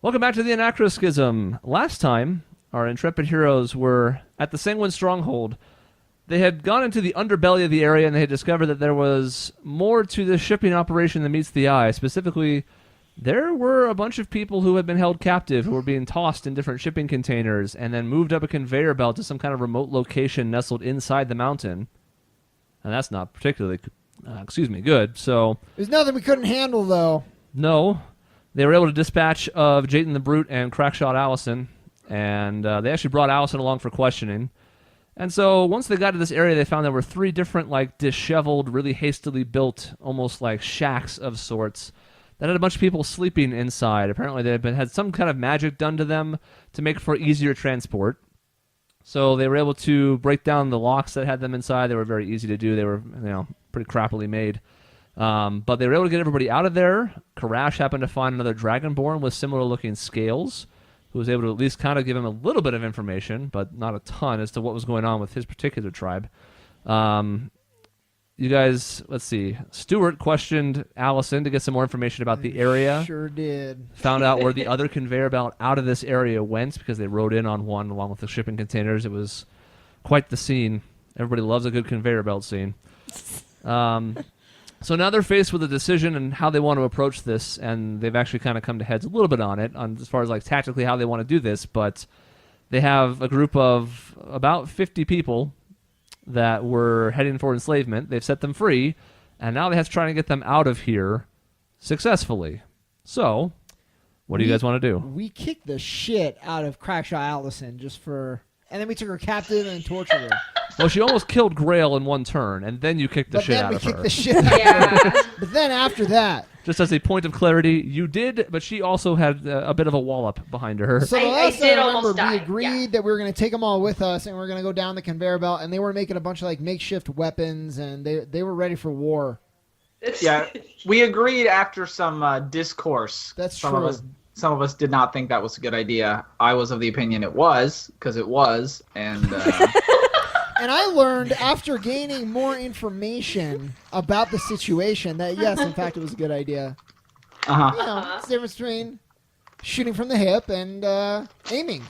Welcome back to the Anachroschism. Last time, our intrepid heroes were at the Sanguine Stronghold. They had gone into the underbelly of the area and they had discovered that there was more to this shipping operation than meets the eye. Specifically, there were a bunch of people who had been held captive who were being tossed in different shipping containers and then moved up a conveyor belt to some kind of remote location nestled inside the mountain. And that's not particularly, good. So there's nothing we couldn't handle, though. No. They were able to dispatch of Jayton the Brute and Crackshot Allison, and they actually brought Allison along for questioning. And so once they got to this area, they found there were 3 different, disheveled, really hastily built, almost like shacks of sorts that had a bunch of people sleeping inside. Apparently they had some kind of magic done to them to make for easier transport. So they were able to break down the locks that had them inside. They were very easy to do. They were, pretty crappily made. But they were able to get everybody out of there. Karash happened to find another Dragonborn with similar-looking scales, who was able to at least kind of give him a little bit of information, but not a ton, as to what was going on with his particular tribe. You guys, let's see. Stuart questioned Allison to get some more information about the area. Sure did. Found out where the other conveyor belt out of this area went, because they rode in on one along with the shipping containers. It was quite the scene. Everybody loves a good conveyor belt scene. So now they're faced with a decision and how they want to approach this, and they've actually kind of come to heads a little bit on it, as far as tactically how they want to do this. But they have a group of about 50 people that were heading for enslavement. They've set them free, and now they have to try and get them out of here successfully. So, what do you guys want to do? We kicked the shit out of Crackshaw Allison and then we took her captive and tortured her. Well, she almost killed Grail in one turn, and then you kicked the shit out of her. But then we kicked the shit out of her. But then after that... Just as a point of clarity, you did, but she also had a bit of a wallop behind her. So the last I remember, we agreed that we were going to take them all with us, and we were going to go down the conveyor belt, and they were making a bunch of makeshift weapons, and they were ready for war. Yeah, we agreed after some discourse. That's true. Some of us did not think that was a good idea. I was of the opinion it was, because it was, and... And I learned after gaining more information about the situation that, yes, in fact, it was a good idea. Uh-huh. It's the difference between shooting from the hip and aiming.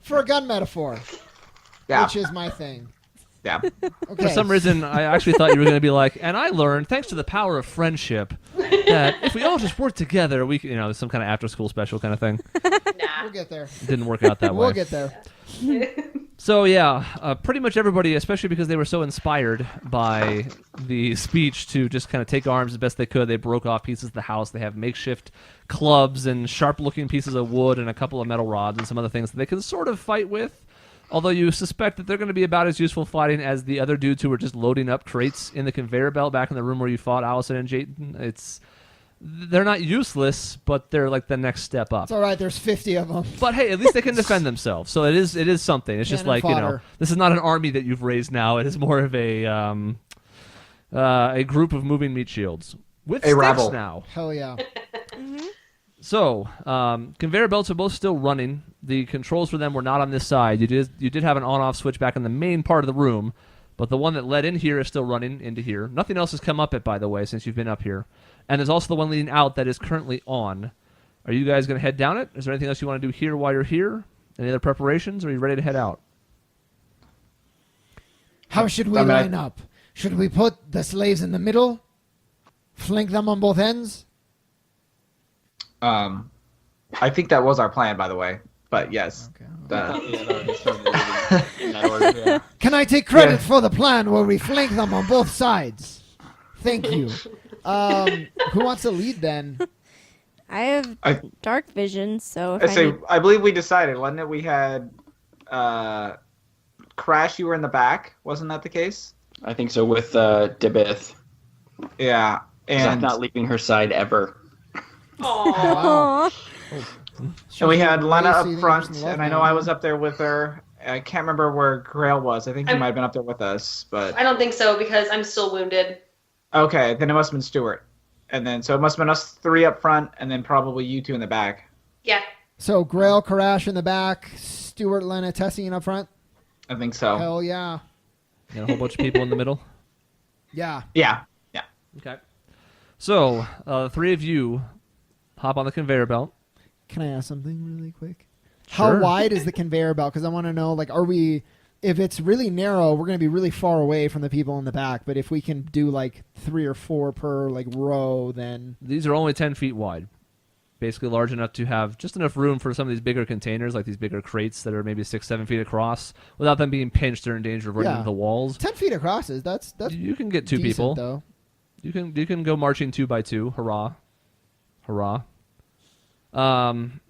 For a gun metaphor. Yeah. Which is my thing. Yeah. Okay. For some reason, I actually thought you were going to be like, and I learned, thanks to the power of friendship, that if we all just work together, we can, some kind of after-school special kind of thing. Nah. We'll get there. It didn't work out that way. We'll get there. So, yeah, pretty much everybody, especially because they were so inspired by the speech to just kind of take arms as best they could, they broke off pieces of the house. They have makeshift clubs and sharp-looking pieces of wood and a couple of metal rods and some other things that they can sort of fight with. Although you suspect that they're going to be about as useful fighting as the other dudes who were just loading up crates in the conveyor belt back in the room where you fought Allison and Jayton. They're not useless, but they're the next step up. It's all right. There's 50 of them. But hey, at least they can defend themselves. So it is something. It's just this is not an army that you've raised now. It is more of a group of moving meat shields with sticks rabble now. Hell yeah. So, conveyor belts are both still running. The controls for them were not on this side. You did have an on-off switch back in the main part of the room, but the one that led in here is still running into here. Nothing else has come up it, by the way, since you've been up here. And there's also the one leading out that is currently on. Are you guys going to head down it? Is there anything else you want to do here while you're here? Any other preparations, or are you ready to head out? How should we line up? Should we put the slaves in the middle? Flank them on both ends? I think that was our plan, by the way. But yes. Okay. Can I take credit for the plan where we flank them on both sides? Thank you. Who wants to lead then? I have dark vision, so I believe we decided, wasn't it? We had Crash, you were in the back. Wasn't that the case? I think so, with Debith. Yeah. And I'm not leaving her side ever. Aww. And we had Lena up front, and I know I was up there with her. I can't remember where Grail was. I think he might have been up there with us, but I don't think so because I'm still wounded. Okay, then it must have been Stuart. And then so it must have been us 3 up front, and then probably you 2 in the back. Yeah. So Grail, Karash in the back, Stuart, Lena, Tessie up front? I think so. Hell yeah. And a whole bunch of people in the middle? Yeah. Yeah. Okay. So, the 3 of you hop on the conveyor belt. Can I ask something really quick? Sure. How wide is the conveyor belt? Because I want to know, like, are we... If it's really narrow, we're going to be really far away from the people in the back. But if we can do, like, 3 or 4 per, like, row, then... These are only 10 feet wide. Basically large enough to have just enough room for some of these bigger containers, like these bigger crates that are maybe 6-7 feet across, without them being pinched or in danger of running into the walls. 10 feet across is that's you can get 2 decent, people. Though. You can go marching 2 by 2. Hurrah, hurrah.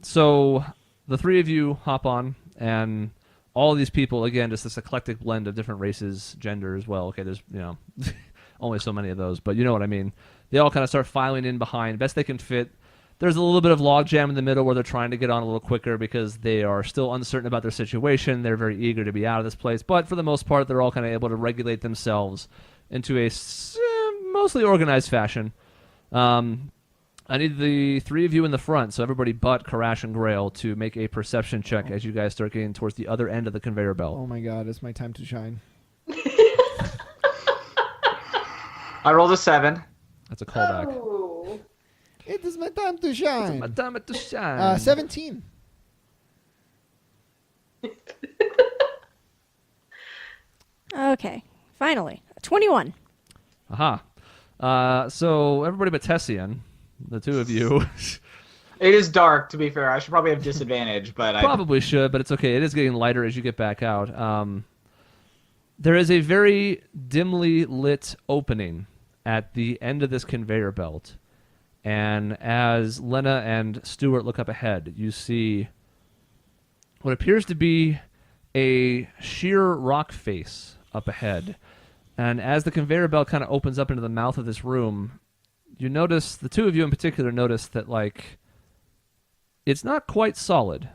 So the 3 of you hop on, and all of these people, again, just this eclectic blend of different races, genders. Well, okay, there's only so many of those, but you know what I mean. They all kind of start filing in behind, best they can fit. There's a little bit of logjam in the middle where they're trying to get on a little quicker because they are still uncertain about their situation. They're very eager to be out of this place. But for the most part, they're all kind of able to regulate themselves into a mostly organized fashion. I need the 3 of you in the front, so everybody but Karash and Grail, to make a perception check as you guys start getting towards the other end of the conveyor belt. Oh my god, it's my time to shine. I rolled a 7. That's a callback. Oh. It is my time to shine. It's my time to shine. 17. Okay, finally. 21. Aha. So everybody but Tessian, the 2 of you... It is dark, to be fair. I should probably have disadvantage, but Probably should, but it's okay. It is getting lighter as you get back out. There is a very dimly lit opening at the end of this conveyor belt. And as Lena and Stuart look up ahead, you see what appears to be a sheer rock face up ahead. And as the conveyor belt kind of opens up into the mouth of this room, you notice, the 2 of you in particular notice that, like, it's not quite solid.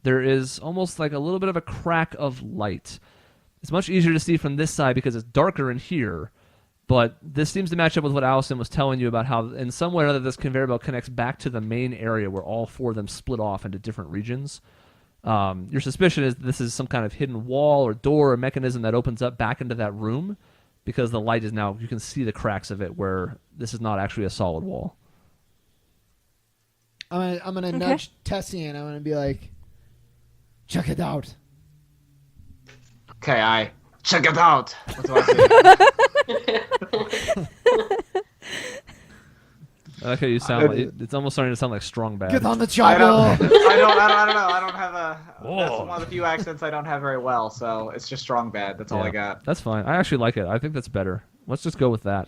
There is almost like a little bit of a crack of light. It's much easier to see from this side because it's darker in here. But this seems to match up with what Allison was telling you about how in some way or other this conveyor belt connects back to the main area where all 4 of them split off into different regions. Your suspicion is this is some kind of hidden wall or door or mechanism that opens up back into that room because the light is now, you can see the cracks of it where this is not actually a solid wall. I'm gonna nudge Tessie and I'm gonna be like, check it out. Okay, check it out. That's what I say. Okay, you sound like it's almost starting to sound like strong bad. Get on the chopper. I don't know. I don't have a. That's one of the few accents I don't have very well, so it's just strong bad. That's all I got. That's fine. I actually like it. I think that's better. Let's just go with that.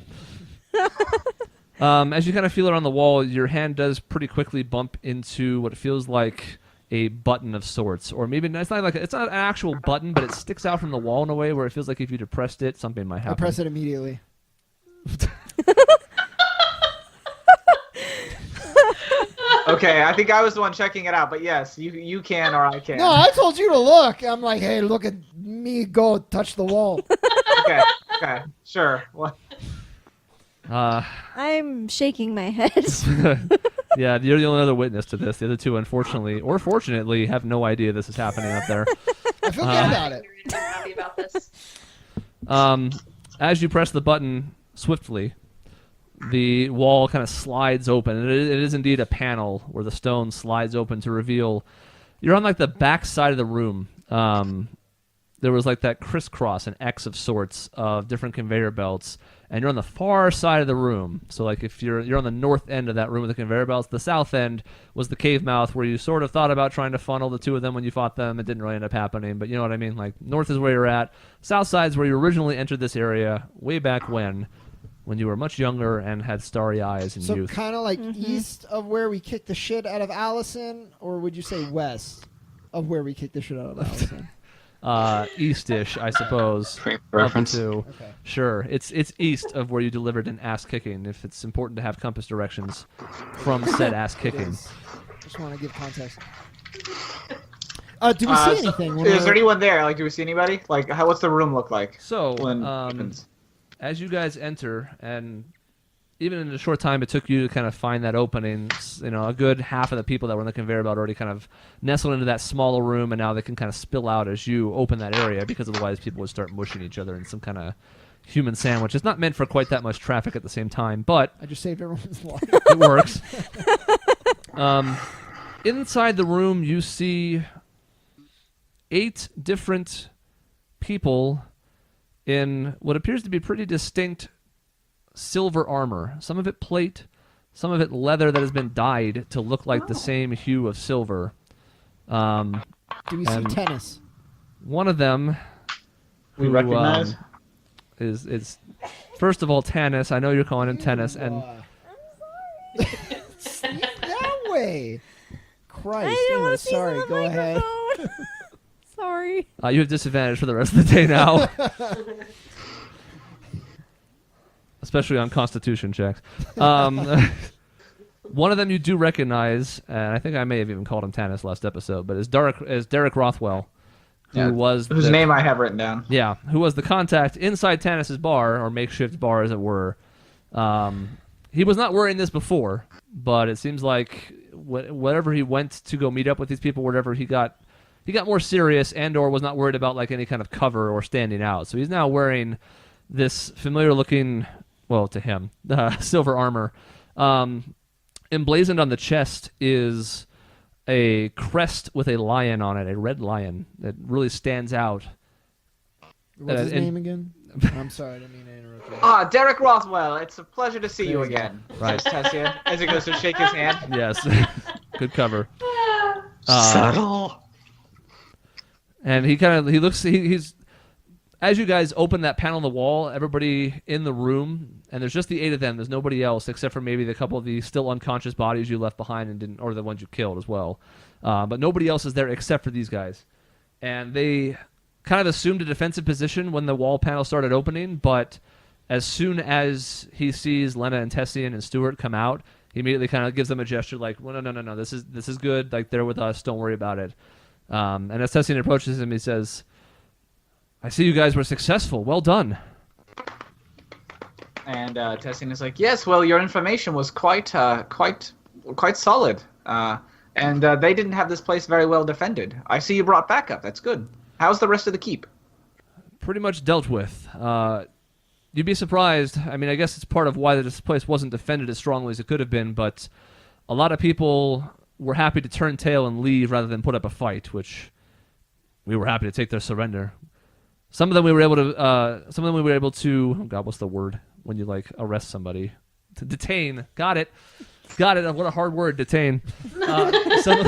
As you kind of feel it on the wall, your hand does pretty quickly bump into what feels like a button of sorts, or maybe it's not an actual button, but it sticks out from the wall in a way where it feels like if you depressed it, something might happen. I press it immediately. Okay, I think I was the one checking it out, but yes, you can or I can. No, I told you to look. I'm like, hey, look at me go touch the wall. Okay, sure. What? I'm shaking my head. Yeah, you're the only other witness to this. The other 2, unfortunately, or fortunately, have no idea this is happening up there. I feel good about it. I'm happy about this. As you press the button swiftly, the wall kind of slides open. And it is indeed a panel where the stone slides open to reveal you're on like the back side of the room. There was like that crisscross, an X of sorts of different conveyor belts, and you're on the far side of the room. So like if you're on the north end of that room with the conveyor belts, the south end was the cave mouth where you sort of thought about trying to funnel the 2 of them when you fought them. It didn't really end up happening, but you know what I mean? Like north is where you're at. South side's where you originally entered this area way back when you were much younger and had starry eyes in youth. So kind of like east of where we kicked the shit out of Allison, or would you say west of where we kicked the shit out of Allison? East-ish, I suppose. Reference. Okay. Sure. It's east of where you delivered an ass kicking, if it's important to have compass directions from said ass kicking. Just want to give context. Do we see anything? Is there anyone there? Like, do we see anybody? Like, what's the room look like? So, when as you guys enter, and even in the short time it took you to kind of find that opening, you know, a good half of the people that were in the conveyor belt already kind of nestled into that smaller room, and now they can kind of spill out as you open that area, because otherwise people would start mushing each other in some kind of human sandwich. It's not meant for quite that much traffic at the same time, but I just saved everyone's life. it works. inside the room, you see 8 different people in what appears to be pretty distinct silver armor. Some of it plate, some of it leather that has been dyed to look like the same hue of silver. Do we see tennis? One of them, we recognize, is first of all Tannis. I know you're calling him Tennis, and that way. Christ, I didn't want to sorry. Go ahead. Sorry. You have disadvantage for the rest of the day now. Especially on Constitution checks. One of them you do recognize, and I think I may have even called him Tannis last episode, but is Derek Rothwell, whose name I have written down. Yeah, who was the contact inside Tannis's bar, or makeshift bar as it were. He was not wearing this before, but it seems like whatever he went to go meet up with these people, whatever he got more serious and/or was not worried about like any kind of cover or standing out. So he's now wearing this familiar-looking, well, to him, silver armor. Emblazoned on the chest is a crest with a lion on it, a red lion that really stands out. What's his name again? I'm sorry, I didn't mean to interrupt you. Derek Rothwell. It's a pleasure to see you There again. Right. Says Tessia as he goes to shake his hand. Yes, good cover. Subtle. And he's as you guys open that panel on the wall, everybody in the room, and there's just the 8 of them. There's nobody else except for maybe the couple of the still unconscious bodies you left behind and didn't, or the ones you killed as well. But nobody else is there except for these guys. And they kind of assumed a defensive position when the wall panel started opening, but as soon as he sees Lena and Tessian and Stuart come out, he immediately kind of gives them a gesture like, well, no, this is good. Like, they're with us. Don't worry about it. And as Tessian approaches him, he says, I see you guys were successful. Well done. And Tessian is like, yes, well, your information was quite solid. And they didn't have this place very well defended. I see you brought backup. That's good. How's the rest of the keep? Pretty much dealt with. You'd be surprised. I mean, I guess it's part of why this place wasn't defended as strongly as it could have been, but a lot of people were happy to turn tail and leave rather than put up a fight, which we were happy to take their surrender. Some of them we were able to. Oh God, what's the word when you like arrest somebody? To detain. Got it. What a hard word, detain. Some of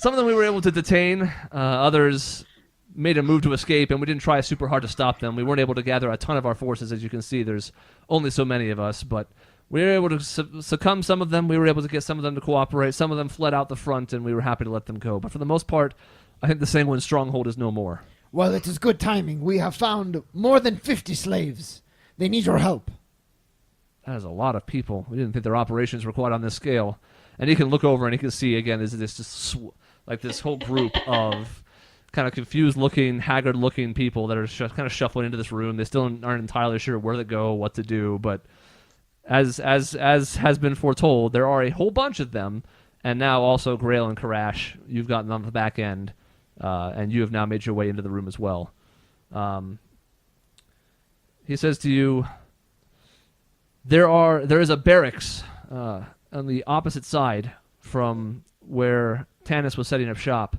them we were able to detain. Others made a move to escape, and we didn't try super hard to stop them. We weren't able to gather a ton of our forces, as you can see. There's only so many of us, but we were able to succumb some of them. We were able to get some of them to cooperate. Some of them fled out the front, and we were happy to let them go. But for the most part, I think the Sanguine stronghold is no more. Well, it is good timing. We have found more than 50 slaves. They need your help. That is a lot of people. We didn't think their operations were quite on this scale. And he can look over and he can see, again, this whole group of kind of confused-looking, haggard-looking people that are kind of shuffling into this room. They still aren't entirely sure where to go, what to do, but as has been foretold, there are a whole bunch of them, and now also Grail and Karash, you've gotten on the back end, and you have now made your way into the room as well. He says to you, there is a barracks on the opposite side from where Tannis was setting up shop,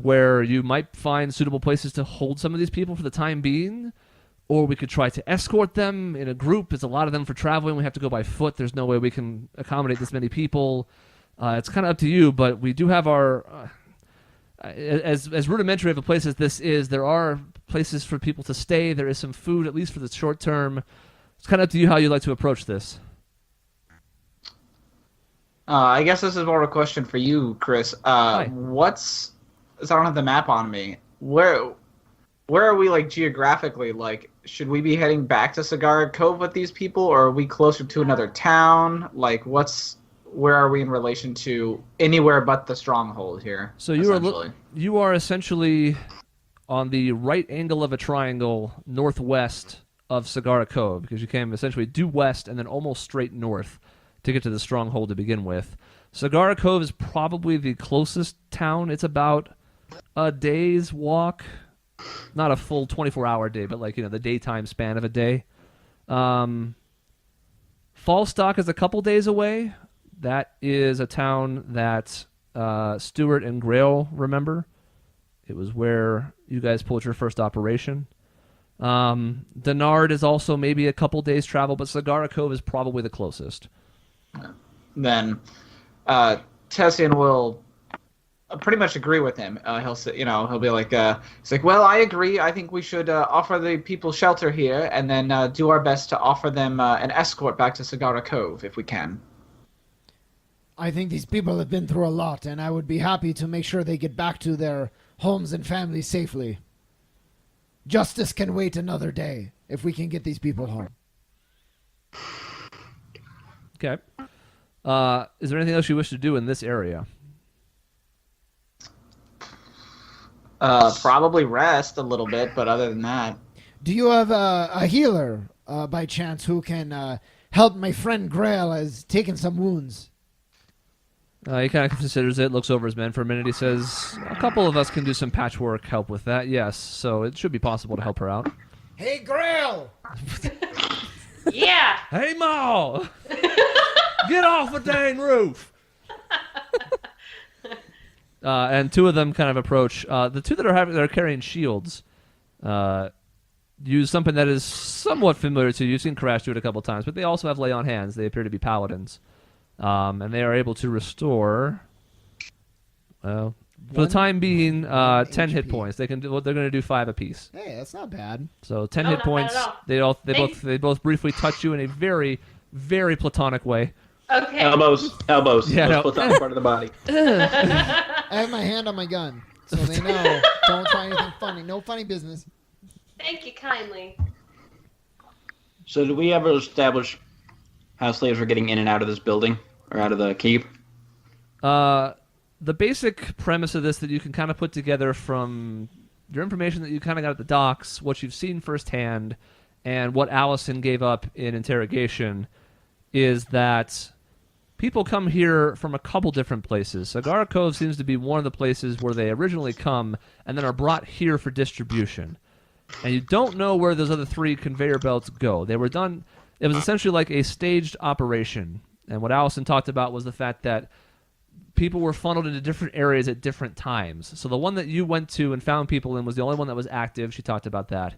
where you might find suitable places to hold some of these people for the time being, or we could try to escort them in a group. There's a lot of them for traveling. We have to go by foot. There's no way we can accommodate this many people. It's kind of up to you, but we do have our... as rudimentary of a place as this is, there are places for people to stay. There is some food, at least for the short term. It's kind of up to you how you'd like to approach this. I guess this is more of a question for you, Chris. I don't have the map on me. Where are we, like, geographically? Like, should we be heading back to Cigar Cove with these people, or are we closer to another town? Like, where are we in relation to anywhere but the stronghold here? So you are essentially on the right angle of a triangle northwest of Cigar Cove, because you came essentially due west and then almost straight north to get to the stronghold to begin with. Cigar Cove is probably the closest town. It's about a day's walk, not a full 24-hour day, but the daytime span of a day. Falstock is a couple days away, that is a town that Stuart and Grail remember. It was where you guys pulled your first operation. Denard is also maybe a couple days travel, but Sagara Cove is probably the closest. Then Tessian will pretty much agree with him. He'll say, he'll be like, he's like, well, I agree. I think we should offer the people shelter here, and then do our best to offer them an escort back to Sagara Cove if we can. I think these people have been through a lot, and I would be happy to make sure they get back to their homes and families safely. Justice can wait another day if we can get these people home. Okay. Is there anything else you wish to do in this area? Probably rest a little bit, but other than that. Do you have a healer, by chance, who can help my friend Grail has taken some wounds? He kind of considers it, looks over his men for a minute. He says, a couple of us can do some patchwork help with that, yes. So it should be possible to help her out. Hey, Grail! Yeah. Hey, Ma! Get off the dang roof! And two of them kind of approach. The two that are carrying shields use something that is somewhat familiar to you. You've seen Crash do it a couple times, but they also have lay on hands. They appear to be paladins. And they are able to restore, for the time being, 10 hit points. They're going to do 5 apiece. Hey, that's not bad. So 10 Oh, hit not points. bad at all. They both briefly touch you in a very, very platonic way. Okay. Elbows. Yeah, Most no. platonic part of the body. I have my hand on my gun, so they know. Don't try anything funny. No funny business. Thank you kindly. So did we ever establish how slaves were getting in and out of this building or out of the keep? The basic premise of this that you can kind of put together from your information that you kind of got at the docks, what you've seen firsthand, and what Allison gave up in interrogation is that people come here from a couple different places. Sagara Cove seems to be one of the places where they originally come and then are brought here for distribution. And you don't know where those other 3 conveyor belts go. They were done... It was essentially like a staged operation. And what Allison talked about was the fact that people were funneled into different areas at different times. So the one that you went to and found people in was the only one that was active. She talked about that.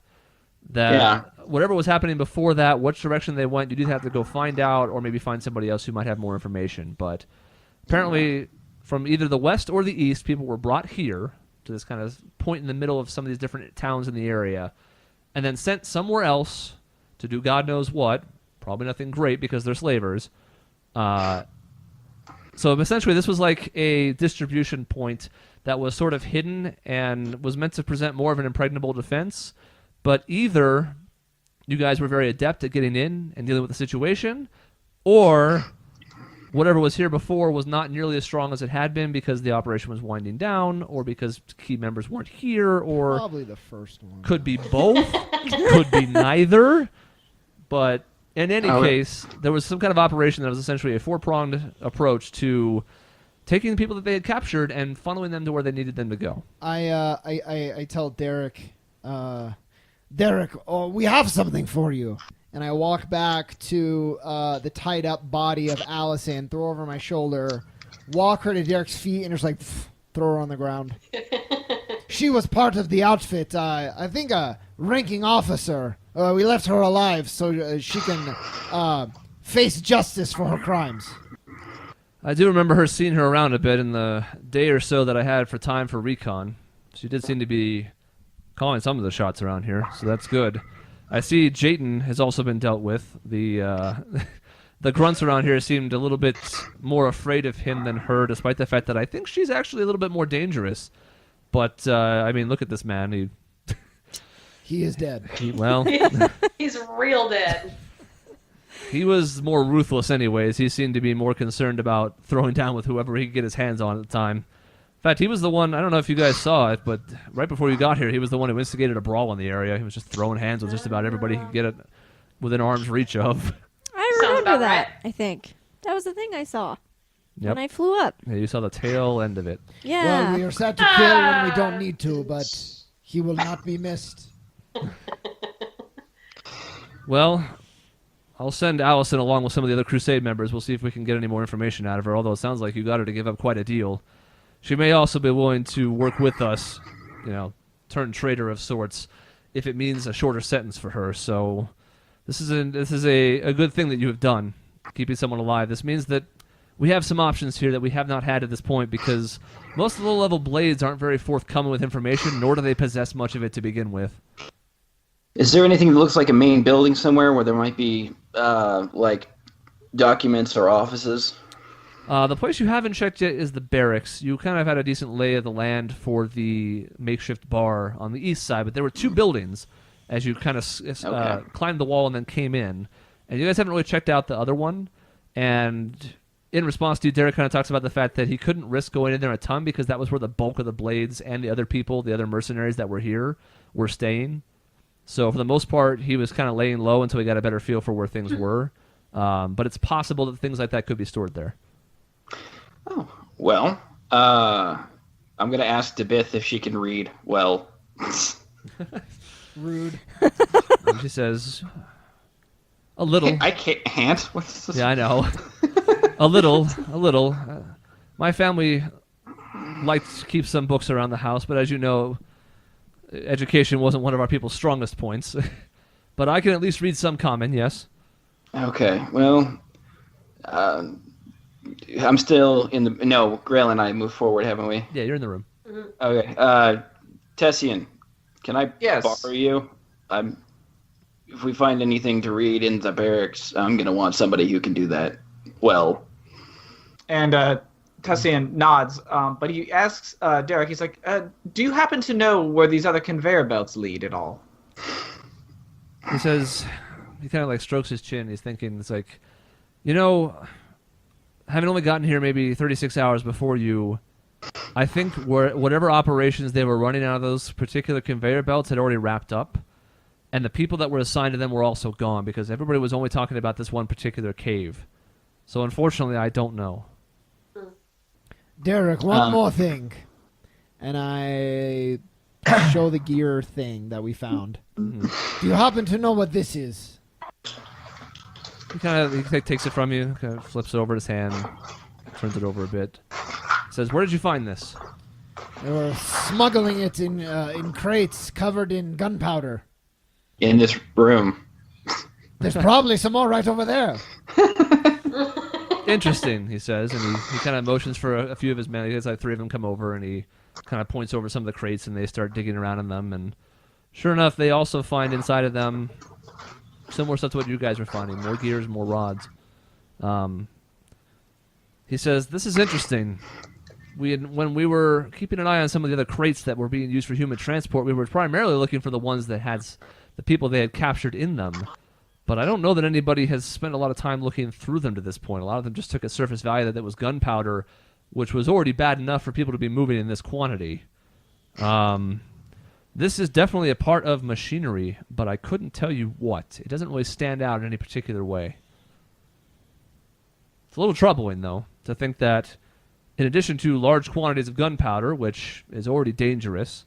Whatever was happening before that, which direction they went, you'd either have to go find out or maybe find somebody else who might have more information. But apparently from either the west or the east, people were brought here to this kind of point in the middle of some of these different towns in the area and then sent somewhere else to do God knows what. Probably nothing great because they're slavers. So essentially this was like a distribution point that was sort of hidden and was meant to present more of an impregnable defense. But either you guys were very adept at getting in and dealing with the situation, or whatever was here before was not nearly as strong as it had been because the operation was winding down, or because key members weren't here, or Probably the first one. could be both, could be neither. But in any case, there was some kind of operation that was essentially a 4-pronged approach to taking the people that they had captured and funneling them to where they needed them to go. I tell Derek, Derek, we have something for you. And I walk back to the tied up body of Allison, throw her over my shoulder, walk her to Derek's feet, and just like throw her on the ground. She was part of the outfit. I think a ranking officer. We left her alive so she can face justice for her crimes. I do remember her seeing her around a bit in the day or so that I had for time for recon. She did seem to be calling some of the shots around here, so that's good. I see Jayton has also been dealt with. The the grunts around here seemed a little bit more afraid of him than her, despite the fact that I think she's actually a little bit more dangerous. But, I mean, look at this man. He is dead. He's real dead. He was more ruthless anyways. He seemed to be more concerned about throwing down with whoever he could get his hands on at the time. In fact, he was the one, I don't know if you guys saw it, but right before you got here, he was the one who instigated a brawl in the area. He was just throwing hands with just about everybody he could get it within arm's reach of. I remember that, I think. That was the thing I saw when I flew up. Yeah, you saw the tail end of it. Yeah. Well, we are set to kill when we don't need to, but he will not be missed. Well, I'll send Allison along with some of the other Crusade members. We'll see if we can get any more information out of her, although it sounds like you got her to give up quite a deal. She may also be willing to work with us, turn traitor of sorts, if it means a shorter sentence for her. So this is a good thing that you have done, keeping someone alive. This means that we have some options here that we have not had at this point, because most of the low-level blades aren't very forthcoming with information, nor do they possess much of it to begin with. Is there anything that looks like a main building somewhere where there might be, like, documents or offices? The place you haven't checked yet is the barracks. You kind of had a decent lay of the land for the makeshift bar on the east side, but there were two buildings as you kind of climbed the wall and then came in. And you guys haven't really checked out the other one. And in response to you, Derek kind of talks about the fact that he couldn't risk going in there a ton because that was where the bulk of the blades and the other people, the other mercenaries that were here, were staying. So for the most part, he was kind of laying low until he got a better feel for where things were. But it's possible that things like that could be stored there. Oh, well, I'm going to ask Debith if she can read well. Rude. And she says, a little. I can't. What's this? Yeah, I know. A little. My family liked to keep some books around the house, but as you know, education wasn't one of our people's strongest points. But I can at least read some common, yes. Okay, well, I'm still in the... No, Grail and I moved forward, haven't we? Yeah, you're in the room. Okay, Tessian, can I borrow you? If we find anything to read in the barracks, I'm going to want somebody who can do that well. And Tessian nods, but he asks Derek, he's like, do you happen to know where these other conveyor belts lead at all? He says, he kind of like strokes his chin. He's thinking, it's like, having only gotten here maybe 36 hours before you, I think whatever operations they were running out of those particular conveyor belts had already wrapped up. And the people that were assigned to them were also gone because everybody was only talking about this one particular cave. So unfortunately, I don't know. Derek, one more thing. And I show the gear thing that we found. Do you happen to know what this is? He takes it from you, kind of flips it over his hand, turns it over a bit. Says, where did you find this? They were smuggling it in crates covered in gunpowder. In this room. There's probably some more right over there. Interesting, he says, and he kind of motions for a few of his men. He has like three of them come over, and he kind of points over some of the crates, and they start digging around in them. And sure enough, they also find inside of them similar stuff to what you guys are finding: more gears, more rods. He says, "This is interesting. When we were keeping an eye on some of the other crates that were being used for human transport, we were primarily looking for the ones that had the people they had captured in them. But I don't know that anybody has spent a lot of time looking through them to this point. A lot of them just took a surface value that was gunpowder, which was already bad enough for people to be moving in this quantity. This is definitely a part of machinery, but I couldn't tell you what. It doesn't really stand out in any particular way. It's a little troubling, though, to think that in addition to large quantities of gunpowder, which is already dangerous,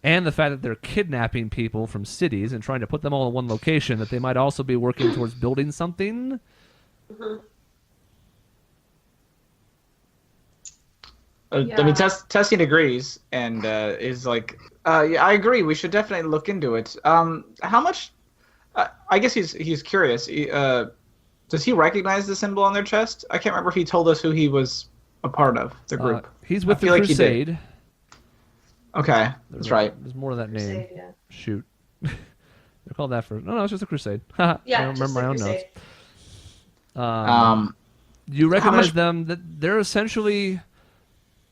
and the fact that they're kidnapping people from cities and trying to put them all in one location, that they might also be working towards building something. I mean, Tessian agrees and is like, yeah, I agree. We should definitely look into it. How much? I guess he's curious. Does he recognize the symbol on their chest? I can't remember if he told us who he was a part of, the group. He's with the Crusade. Okay, that's right. There's more to that name. Crusade, yeah. Shoot. They're called that for... No, it's just a Crusade. Yeah, I don't remember my own Crusade. notes. You recognize them, that they're essentially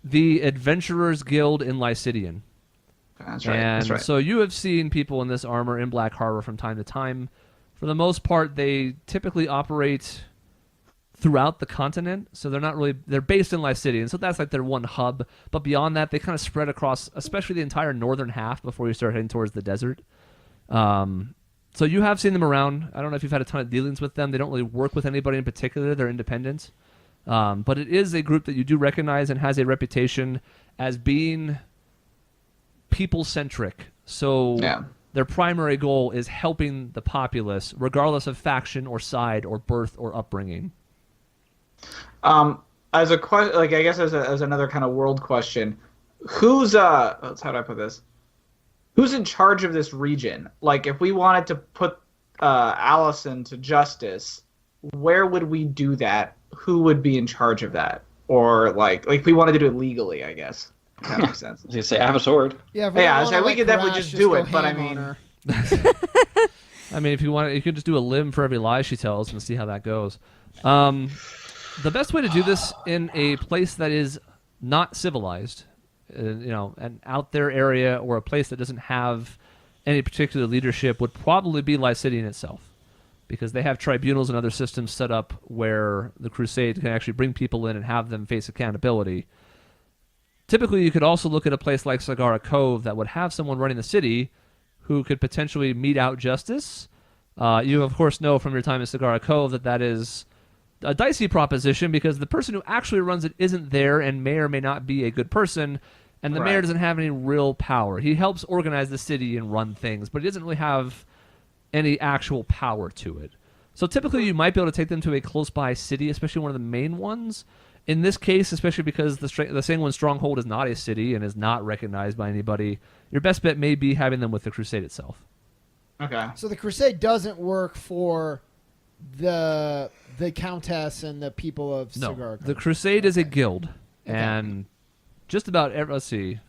the Adventurers Guild in Lycidian. That's right. And that's right. so you have seen people in this armor in Black Harbor from time to time. For the most part, they typically operate throughout the continent, so they're based in Lycidian, so that's like their one hub. But beyond that, they kind of spread across, especially the entire northern half before you start heading towards the desert. So you have seen them around. I don't know if you've had a ton of dealings with them. They don't really work with anybody in particular. They're independent. But it is a group that you do recognize and has a reputation as being people-centric. So their primary goal is helping the populace, regardless of faction or side or birth or upbringing. As a question, like I guess as another kind of world question, who's how do I put this? Who's in charge of this region? Like, if we wanted to put Allison to justice, where would we do that? Who would be in charge of that? Or like we wanted to do it legally, I guess. That makes sense. You say I have a sword. Yeah, we could definitely just do it, but I mean, I mean, if you want, you could just do a limb for every lie she tells and see how that goes. The best way to do this in a place that is not civilized, an out there area or a place that doesn't have any particular leadership would probably be Lycidian itself, because they have tribunals and other systems set up where the Crusade can actually bring people in and have them face accountability. Typically, you could also look at a place like Sagara Cove that would have someone running the city who could potentially mete out justice. You, of course, know from your time in Sagara Cove that is a dicey proposition, because the person who actually runs it isn't there and may or may not be a good person, and the mayor doesn't have any real power. He helps organize the city and run things, but he doesn't really have any actual power to it. So typically you might be able to take them to a close-by city, especially one of the main ones. In this case, especially because the Sanguine Stronghold is not a city and is not recognized by anybody, your best bet may be having them with the Crusade itself. Okay. So the Crusade doesn't work for the Countess and the people of Sagara Cove. The Crusade is a guild, and just about everybody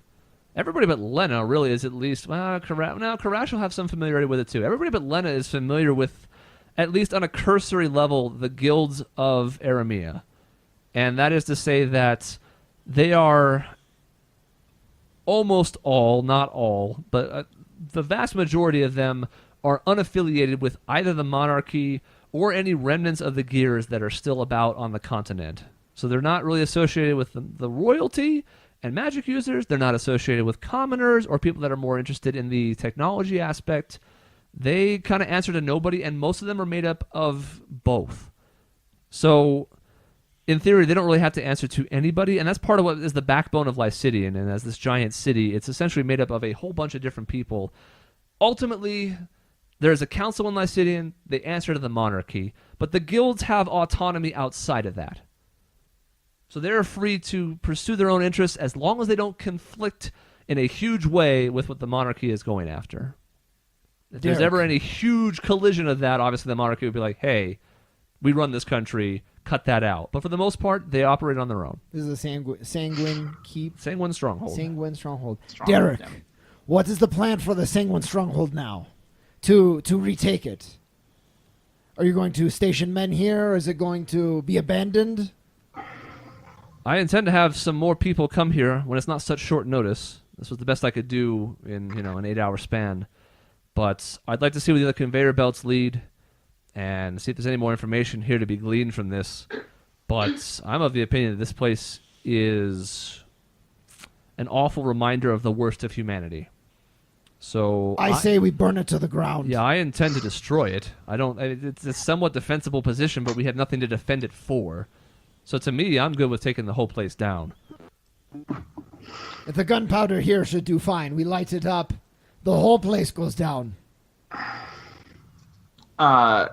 but Lena really is at least. Karash will have some familiarity with it too. Everybody but Lena is familiar with, at least on a cursory level, the guilds of Aramea, and that is to say that they are almost all, not all, but the vast majority of them are unaffiliated with either the monarchy or any remnants of the gears that are still about on the continent. So they're not really associated with the royalty and magic users. They're not associated with commoners or people that are more interested in the technology aspect. They kind of answer to nobody, and most of them are made up of both. So in theory, they don't really have to answer to anybody, and that's part of what is the backbone of Lycidian. And as this giant city, it's essentially made up of a whole bunch of different people. Ultimately, there's a council in Lycidian. They answer to the monarchy, but the guilds have autonomy outside of that. So they're free to pursue their own interests as long as they don't conflict in a huge way with what the monarchy is going after. If there's ever any huge collision of that, obviously the monarchy would be like, hey, we run this country, cut that out. But for the most part, they operate on their own. This is a Sanguine Keep. Sanguine Stronghold. Sanguine Stronghold. Derek, what is the plan for the Sanguine Stronghold now? To retake it? Are you going to station men here, or is it going to be abandoned? I intend to have some more people come here when it's not such short notice. This was the best I could do in an 8-hour span. But I'd like to see where the other conveyor belts lead and see if there's any more information here to be gleaned from this. But I'm of the opinion that this place is an awful reminder of the worst of humanity. So I say we burn it to the ground. Yeah, I intend to destroy it. It's a somewhat defensible position, but we have nothing to defend it for. So to me, I'm good with taking the whole place down. If the gunpowder here should do fine, we light it up, the whole place goes down. I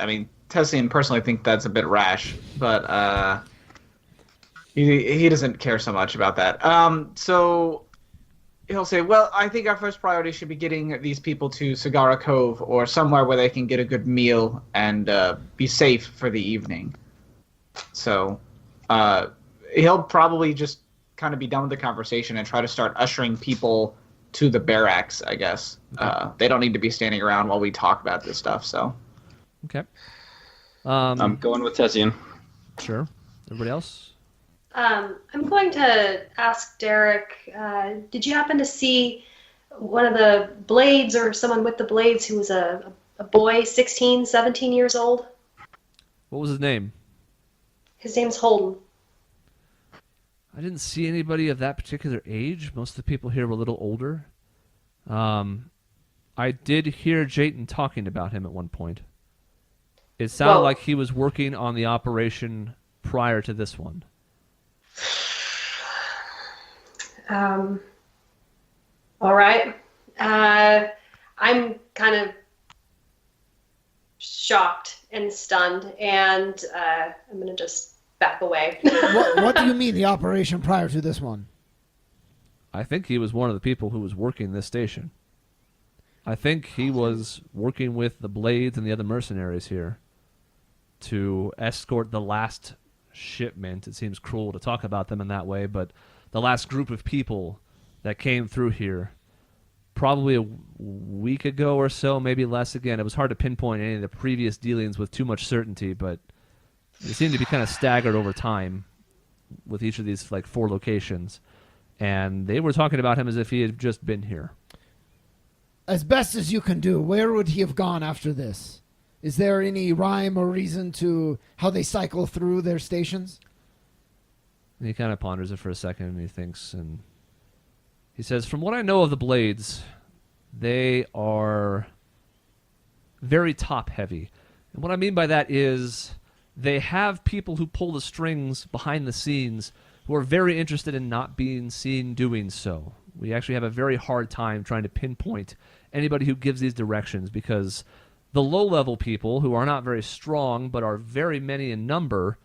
mean, Tessian personally think that's a bit rash, but he doesn't care so much about that. So he'll say, well, I think our first priority should be getting these people to Sagara Cove or somewhere where they can get a good meal and be safe for the evening. So he'll probably just kind of be done with the conversation and try to start ushering people to the barracks, I guess. Okay. They don't need to be standing around while we talk about this stuff, so. Okay. I'm going with Tessian. Sure. Everybody else? I'm going to ask Derek, did you happen to see one of the Blades or someone with the Blades who was a boy, 16, 17 years old? What was his name? His name's Holden. I didn't see anybody of that particular age. Most of the people here were a little older. I did hear Jayton talking about him at one point. It sounded like he was working on the operation prior to this one. All right. I'm kind of shocked and stunned, and I'm going to just back away. What do you mean, the operation prior to this one? I think he was one of the people who was working this station. I think he was working with the Blades and the other mercenaries here to escort the last shipment. It seems cruel to talk about them in that way, but the last group of people that came through here probably a week ago or so, maybe less. Again, it was hard to pinpoint any of the previous dealings with too much certainty, but they seemed to be kind of staggered over time with each of these like 4 locations. And they were talking about him as if he had just been here. As best as you can do, where would he have gone after this? Is there any rhyme or reason to how they cycle through their stations? And he kind of ponders it for a second, and he thinks, and he says, from what I know of the Blades, they are very top-heavy. And what I mean by that is they have people who pull the strings behind the scenes who are very interested in not being seen doing so. We actually have a very hard time trying to pinpoint anybody who gives these directions, because the low-level people, who are not very strong but are very many in number,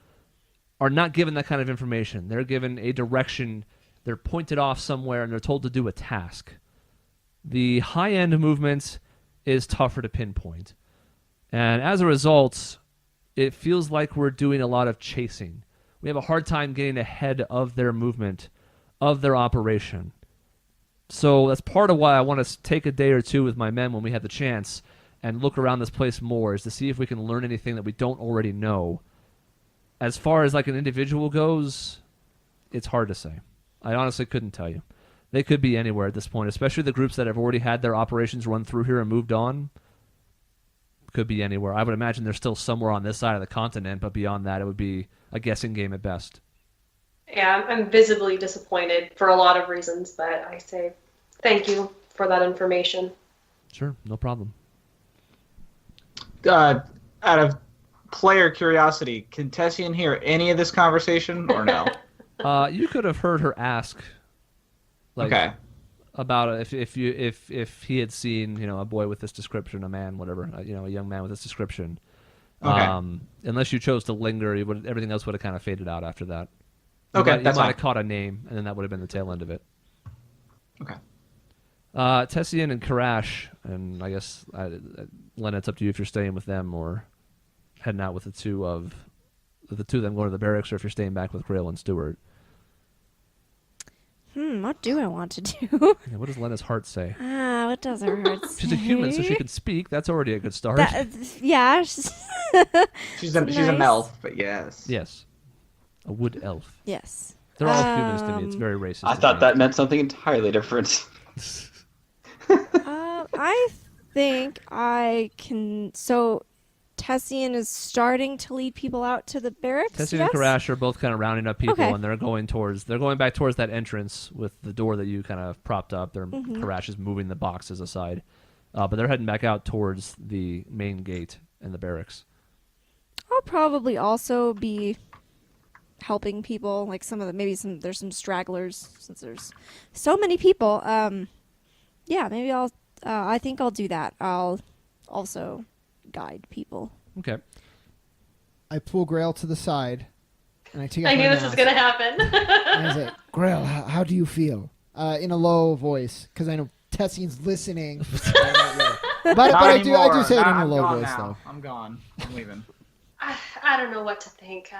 are not given that kind of information. They're given a direction, they're pointed off somewhere, and they're told to do a task. The high-end movement is tougher to pinpoint. And as a result, it feels like we're doing a lot of chasing. We have a hard time getting ahead of their movement, of their operation. So that's part of why I want to take a day or two with my men when we have the chance and look around this place more, is to see if we can learn anything that we don't already know. As far as like an individual goes, it's hard to say. I honestly couldn't tell you. They could be anywhere at this point, especially the groups that have already had their operations run through here and moved on. Could be anywhere. I would imagine they're still somewhere on this side of the continent, but beyond that, it would be a guessing game at best. Yeah, I'm visibly disappointed for a lot of reasons, but I say thank you for that information. Sure, no problem. Out of player curiosity, can Tessian hear any of this conversation or no? You could have heard her ask, like, okay, about if he had seen, a boy with this description, a man, whatever, a young man with this description. Okay. Unless you chose to linger, everything else would have kind of faded out after that. Okay, you might have caught a name, and then that would have been the tail end of it. Okay. Tessian and Karash, and I guess Len, it's up to you if you're staying with them or heading out with the two of them going to the barracks, or if you're staying back with Grail and Stewart. What do I want to do? Yeah, what does Lena's heart say? What does her heart say? She's a human, so she can speak. That's already a good start. Yeah. She's an elf, but yes. Yes. A wood elf. Yes. They're all humans to me. It's very racist. I thought that meant something entirely different. I think I can... So, Tessian is starting to lead people out to the barracks. Tessian and Karash are both kind of rounding up people, Okay. and they're going back towards that entrance with the door that you kind of propped up. Karash is moving the boxes aside, but they're heading back out towards the main gate and the barracks. I'll probably also be helping people, like there's some stragglers, since there's so many people. Yeah, maybe I think I'll do that. I'll also guide people. Okay. I pull Grail to the side, and I take. I knew this was gonna happen. And I say, Grail, how do you feel? In a low voice, because I know Tessian's listening. but I do say it in a low voice, though. I'm gone. I'm leaving. I don't know what to think.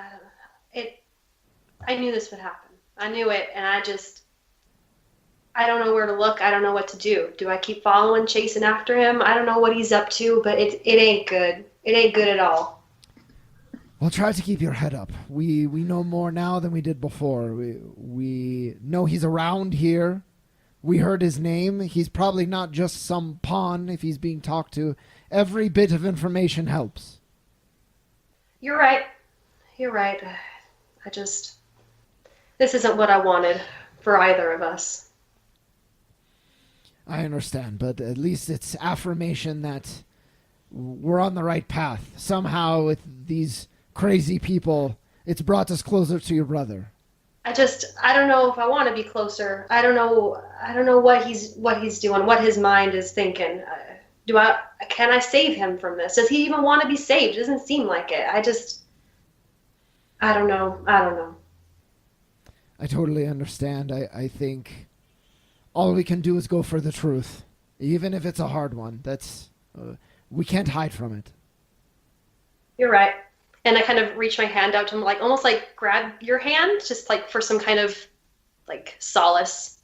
I knew this would happen. I knew it, and I don't know where to look. I don't know what to do. Do I keep following, chasing after him? I don't know what he's up to, but it ain't good. It ain't good at all. Well, try to keep your head up. We know more now than we did before. We know he's around here. We heard his name. He's probably not just some pawn if he's being talked to. Every bit of information helps. You're right. This isn't what I wanted for either of us. I understand, but at least it's affirmation that we're on the right path. Somehow, with these crazy people, it's brought us closer to your brother. I don't know if I want to be closer. I don't know. I don't know what he's doing, what his mind is thinking. Can I save him from this? Does he even want to be saved? It doesn't seem like it. I don't know. I totally understand. I think all we can do is go for the truth, even if it's a hard one. We can't hide from it. You're right. And I kind of reach my hand out to him, like almost like grab your hand, just like for some kind of like solace.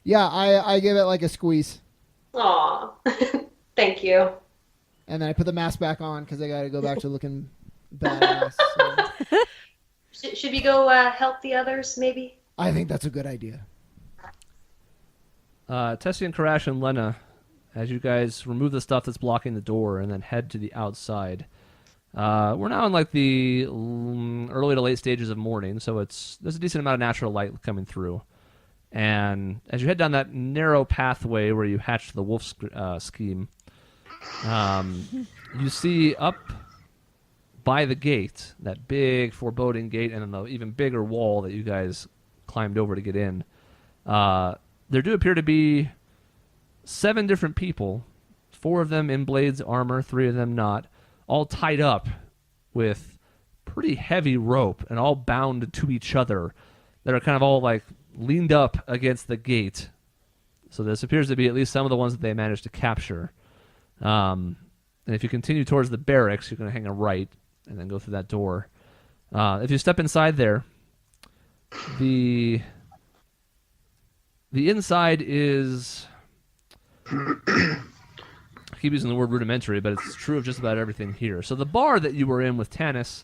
Yeah, I give it like a squeeze. Aw, thank you. And then I put the mask back on because I got to go back to looking badass. So. Should we go help the others, maybe? I think that's a good idea. Tessie and Karash and Lena, as you guys remove the stuff that's blocking the door and then head to the outside. We're now in like the early to late stages of morning, so there's a decent amount of natural light coming through. And as you head down that narrow pathway where you hatched the wolf scheme, you see up by the gate, that big foreboding gate, and then the even bigger wall that you guys climbed over to get in. There do appear to be 7 different people, 4 of them in Blade's armor, 3 of them not, all tied up with pretty heavy rope and all bound to each other that are kind of all like leaned up against the gate. So this appears to be at least some of the ones that they managed to capture. And if you continue towards the barracks, you're going to hang a right and then go through that door. If you step inside there, the inside is... I keep using the word rudimentary, but it's true of just about everything here. So the bar that you were in with Tanis,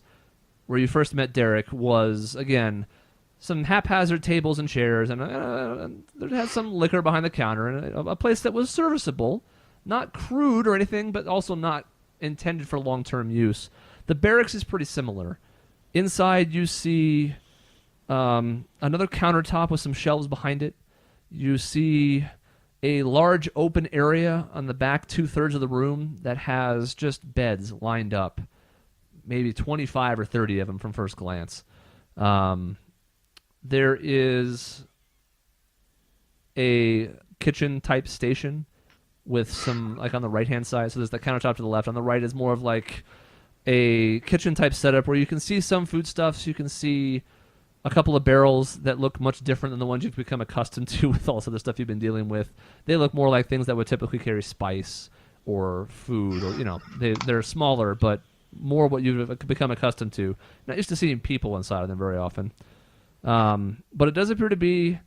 where you first met Derek, was, again, some haphazard tables and chairs, and there had some liquor behind the counter, and a place that was serviceable, not crude or anything, but also not intended for long-term use. The barracks is pretty similar. Inside, you see another countertop with some shelves behind it. You see a large open area on the back 2/3 of the room that has just beds lined up, maybe 25 or 30 of them from first glance. There is a kitchen-type station with some, like on the right-hand side, so there's the countertop to the left. On the right is more of like a kitchen-type setup where you can see some foodstuffs, you can see a couple of barrels that look much different than the ones you've become accustomed to with all the stuff you've been dealing with. They look more like things that would typically carry spice or food, or they're smaller, but more what you've become accustomed to. Not used to seeing people inside of them very often. But it does appear to be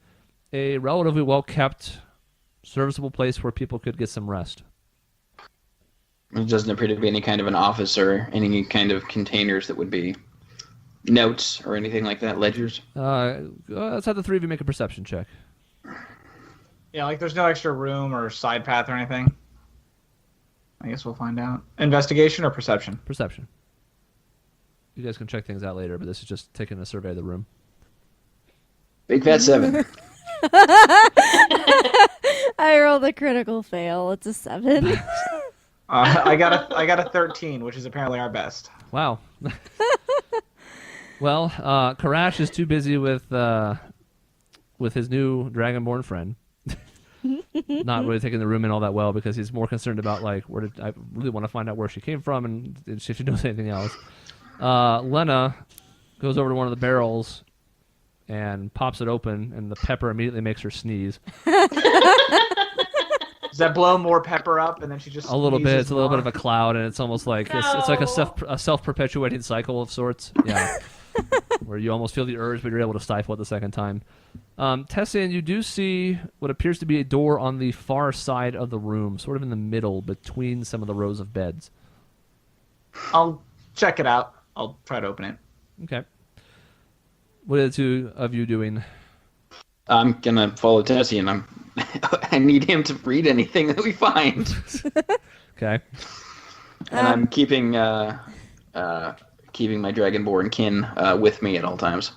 a relatively well-kept, serviceable place where people could get some rest. It doesn't appear to be any kind of an office or any kind of containers that would be notes or anything like that, ledgers. Let's have the 3 of you make a perception check. Yeah, like there's no extra room or side path or anything. I guess we'll find out. Investigation or perception? Perception. You guys can check things out later, but this is just taking a survey of the room. Big fat 7. I rolled a critical fail. It's a 7. I got a 13, which is apparently our best. Wow. Well, Karash is too busy with his new Dragonborn friend. Not really taking the room in all that well because he's more concerned about I really want to find out where she came from and if she knows anything else. Lena goes over to one of the barrels and pops it open, and the pepper immediately makes her sneeze. Does that blow more pepper up, and then she just a little bit? It's a little more? bit of a cloud, and it's almost like it's like a self-perpetuating cycle of sorts. Yeah, where you almost feel the urge, but you're able to stifle it the second time. Tessian, you do see what appears to be a door on the far side of the room, sort of in the middle between some of the rows of beds. I'll check it out. I'll try to open it. Okay. What are the 2 of you doing? I'm gonna follow Tessie, and I need him to read anything that we find. Okay. And I'm keeping my Dragonborn kin with me at all times.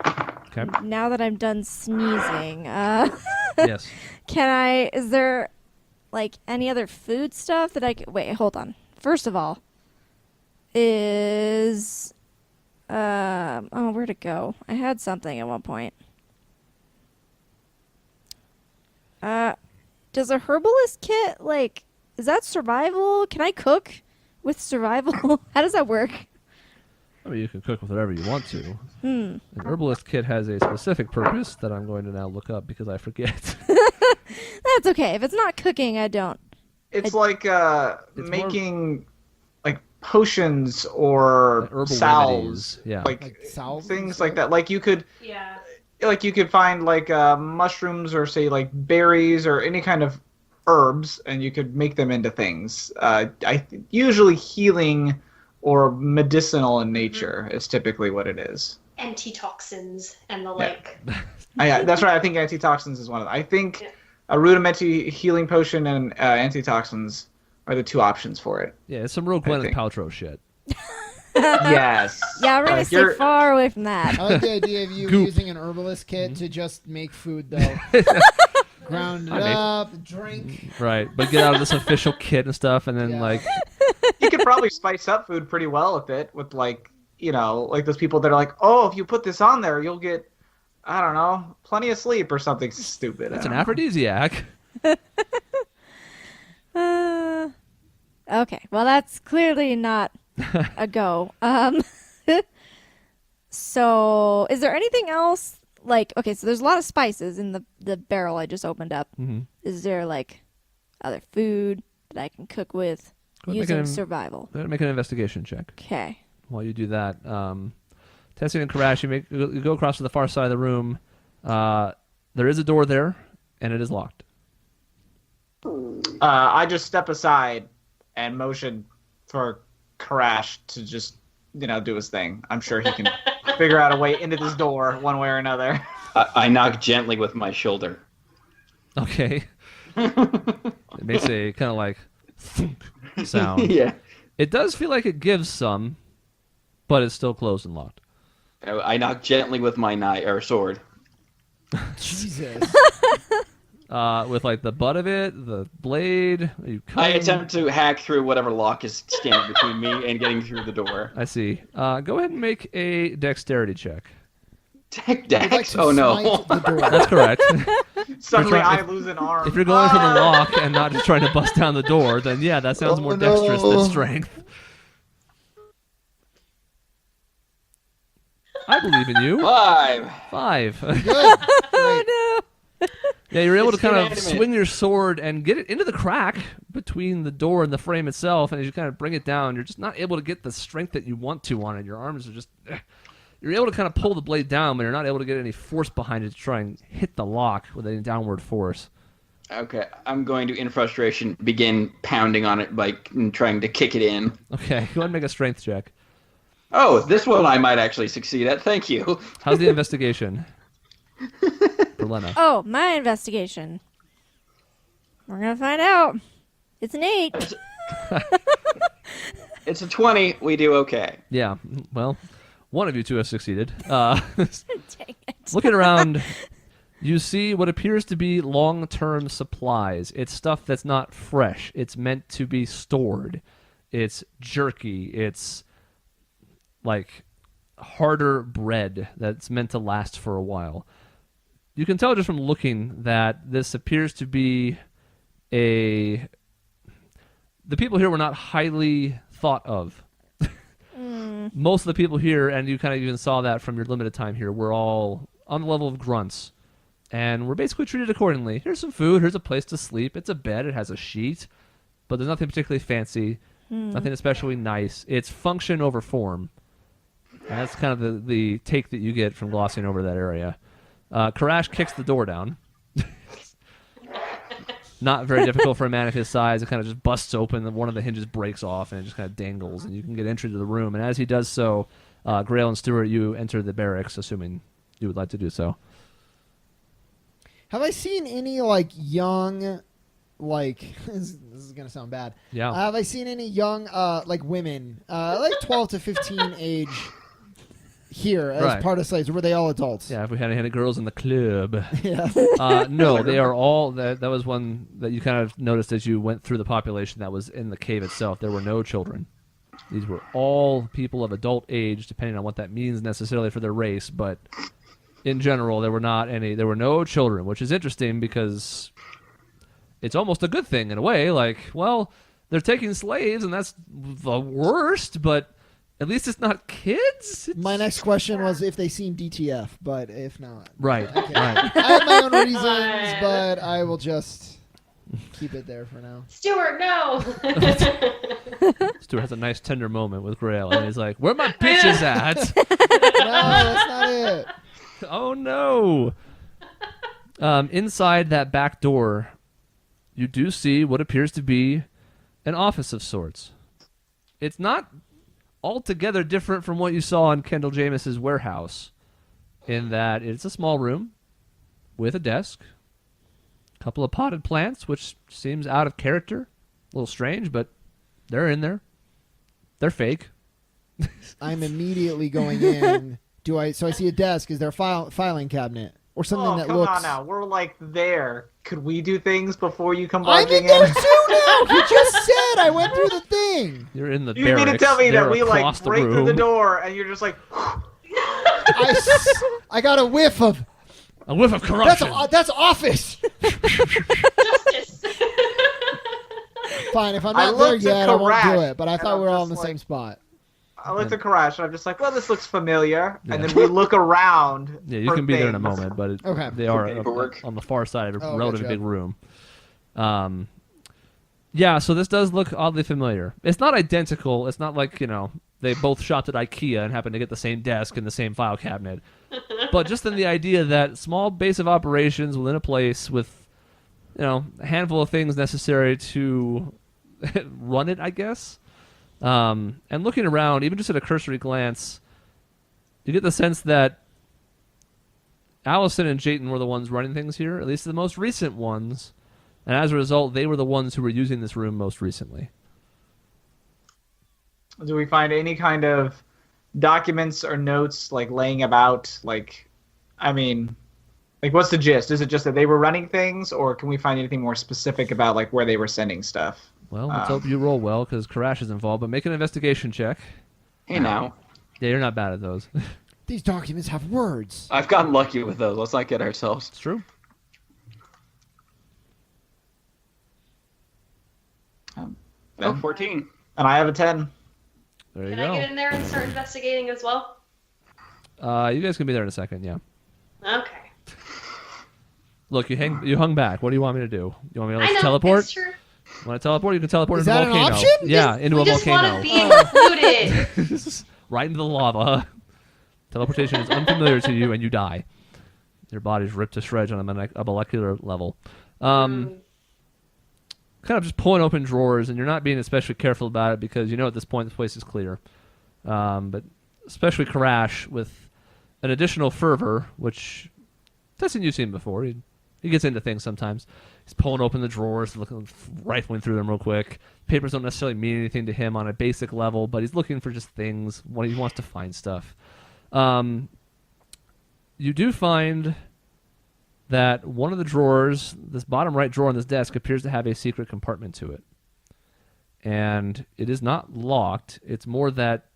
Okay. Now that I'm done sneezing, Yes. is there like any other food stuff that I could... Wait, hold on. First of all, is... where'd it go? I had something at one point. Does a herbalist kit, like, is that survival? Can I cook with survival? How does that work? I mean, you can cook with whatever you want to. An herbalist kit has a specific purpose that I'm going to now look up because I forget. That's okay. If it's not cooking, I don't. It's like making like potions or Herbal salves, remedies, yeah. like salves things and like that. Like you could, Yeah. like you could find like mushrooms or say like berries or any kind of herbs, and you could make them into things. Usually healing or medicinal in nature is typically what it is. Antitoxins and the like. That's right. I think antitoxins is one of them. I think a rudimentary healing potion and antitoxins are the two options for it. Yeah, it's some real Gwyneth Paltrow shit. Yes. Yeah, we're going to stay far away from that. I like the idea of you using an herbalist kit to just make food, though. Ground it up, drink. Right, but get out of this official kit and stuff, and then, like... You could probably spice up food pretty well with it, with, like, you know, like those people that are like, oh, if you put this on there, you'll get, I don't know, plenty of sleep or something stupid. It's an aphrodisiac. Okay, well, that's clearly not a go. So, is there anything else? Like, okay, so there's a lot of spices in the barrel I just opened up. Mm-hmm. Is there, like, other food that I can cook with using survival? Make an investigation check. Okay. While you do that, Tessie and Karash, you go across to the far side of the room. There is a door there, and it is locked. I just step aside and motion for Karash to just, you know, do his thing. I'm sure he can figure out a way into this door one way or another. I knock gently with my shoulder. Okay. It makes a kind of like sound. Yeah. It does feel like it gives some, but it's still closed and locked. I knock gently with my knife or sword. Jesus. With like the butt of it, the blade. I attempt to hack through whatever lock is standing between me and getting through the door. I see. Go ahead and make a dexterity check. Dex? Oh no. That's correct. Suddenly I lose an arm. If you're going for the lock and not just trying to bust down the door, then yeah, that sounds more dexterous than strength. I believe in you. 5. Good. Oh, no. Yeah, you're able It's to kind of inanimate. swing your sword and get it into the crack between the door and the frame itself, and as you kind of bring it down, you're just not able to get the strength that you want to on it. Your arms are just... You're able to kind of pull the blade down, but you're not able to get any force behind it to try and hit the lock with any downward force. Okay, I'm going to, in frustration, begin pounding on it, like, and trying to kick it in. Okay, go ahead and make a strength check. Oh, this one I might actually succeed at. Thank you. How's the investigation? For Lena. Oh, my investigation. We're going to find out. It's an 8. It's a 20. We do okay. Yeah, well, one of you two has succeeded. Dang it. Looking around, you see what appears to be long-term supplies. It's stuff that's not fresh. It's meant to be stored. It's jerky. It's like harder bread that's meant to last for a while. You can tell just from looking that this appears to be the people here were not highly thought of. Most of the people here, and you kind of even saw that from your limited time here, were all on the level of grunts. And we're basically treated accordingly. Here's some food, here's a place to sleep, it's a bed, it has a sheet, but there's nothing particularly fancy, nothing especially nice. It's function over form. And that's kind of the take that you get from glossing over that area. Karash kicks the door down. Not very difficult for a man of his size. It kind of just busts open, and one of the hinges breaks off, and it just kind of dangles, and you can get entry to the room. And as he does so, Grail and Stewart, you enter the barracks, assuming you would like to do so. Have I seen any, like, young, like, this is going to sound bad. Yeah. Have I seen any young, like, women, like 12 to 15 age here as part of slaves? Or were they all adults? Yeah, if we had any girls in the club. Yeah. No, they are all... That was one that you kind of noticed as you went through the population that was in the cave itself. There were no children. These were all people of adult age, depending on what that means necessarily for their race, but in general, there were not any... There were no children, which is interesting because it's almost a good thing in a way. Like, well, they're taking slaves, and that's the worst, but at least it's not kids. My next question was if they seem DTF, but if not. Right, Okay. right. I have my own reasons, but I will just keep it there for now. Stuart, no. Stuart has a nice tender moment with Grail, and he's like, where my bitches at? No, that's not it. Oh, no. Inside that back door, you do see what appears to be an office of sorts. It's not altogether different from what you saw in Kendall James's warehouse, in that it's a small room with a desk, a couple of potted plants, which seems out of character, a little strange, but they're in there. They're fake. I'm immediately going in. So I see a desk. Is there a filing cabinet or something that come looks? on now. We're like there. Could we do things before you come I'm barging in there too now. You just said I went through the thing. You're in the You barracks. mean to tell me They're that we like across the break through the room. door and you're just like, I got a whiff of. A whiff of corruption. That's office. Justice. Fine, if I'm I not there looked at yet, I won't do Karash, it. But I and thought I'm we were all in just the same like- spot. I looked at Karash and I'm just like, well, this looks familiar. Yeah. And then we look around. Yeah, you for can be there in a things. moment, but Okay. they are Paperwork. on the far side of a Oh, relatively gotcha. big room. Yeah, so this does look oddly familiar. It's not identical. It's not like, they both shopped at IKEA and happened to get the same desk and the same file cabinet. But just in the idea that small base of operations within a place with, a handful of things necessary to run it, I guess. And looking around, even just at a cursory glance, you get the sense that Allison and Jayton were the ones running things here, at least the most recent ones. And as a result, they were the ones who were using this room most recently. Do we find any kind of documents or notes like laying about? What's the gist? Is it just that they were running things, or can we find anything more specific about like where they were sending stuff? Well, let's hope you roll well, because Karash is involved, but make an investigation check. Hey, now. Yeah, you're not bad at those. These documents have words. I've gotten lucky with those. Let's not get ourselves. It's true. Oh, 14. And I have a 10. There you Can I get go. in there and start investigating as well? You guys can be there in a second, yeah. Okay. Look, you hung back. What do you want me to do? You want me to I let you know, teleport? it's true. Want to teleport? You can teleport Is into a that an volcano. option? Yeah, into We a just want to volcano. be included. Right into the lava. Teleportation is unfamiliar to you, and you die. Your body's ripped to shreds on a molecular level. Kind of just pulling open drawers, and you're not being especially careful about it because you know at this point this place is clear. But especially Karash with an additional fervor, which Tessin you've seen before. He gets into things sometimes. He's pulling open the drawers, rifling through them real quick. Papers don't necessarily mean anything to him on a basic level, but he's looking for just things. He wants to find stuff. You do find that one of the drawers, this bottom right drawer on this desk, appears to have a secret compartment to it. And it is not locked. It's more that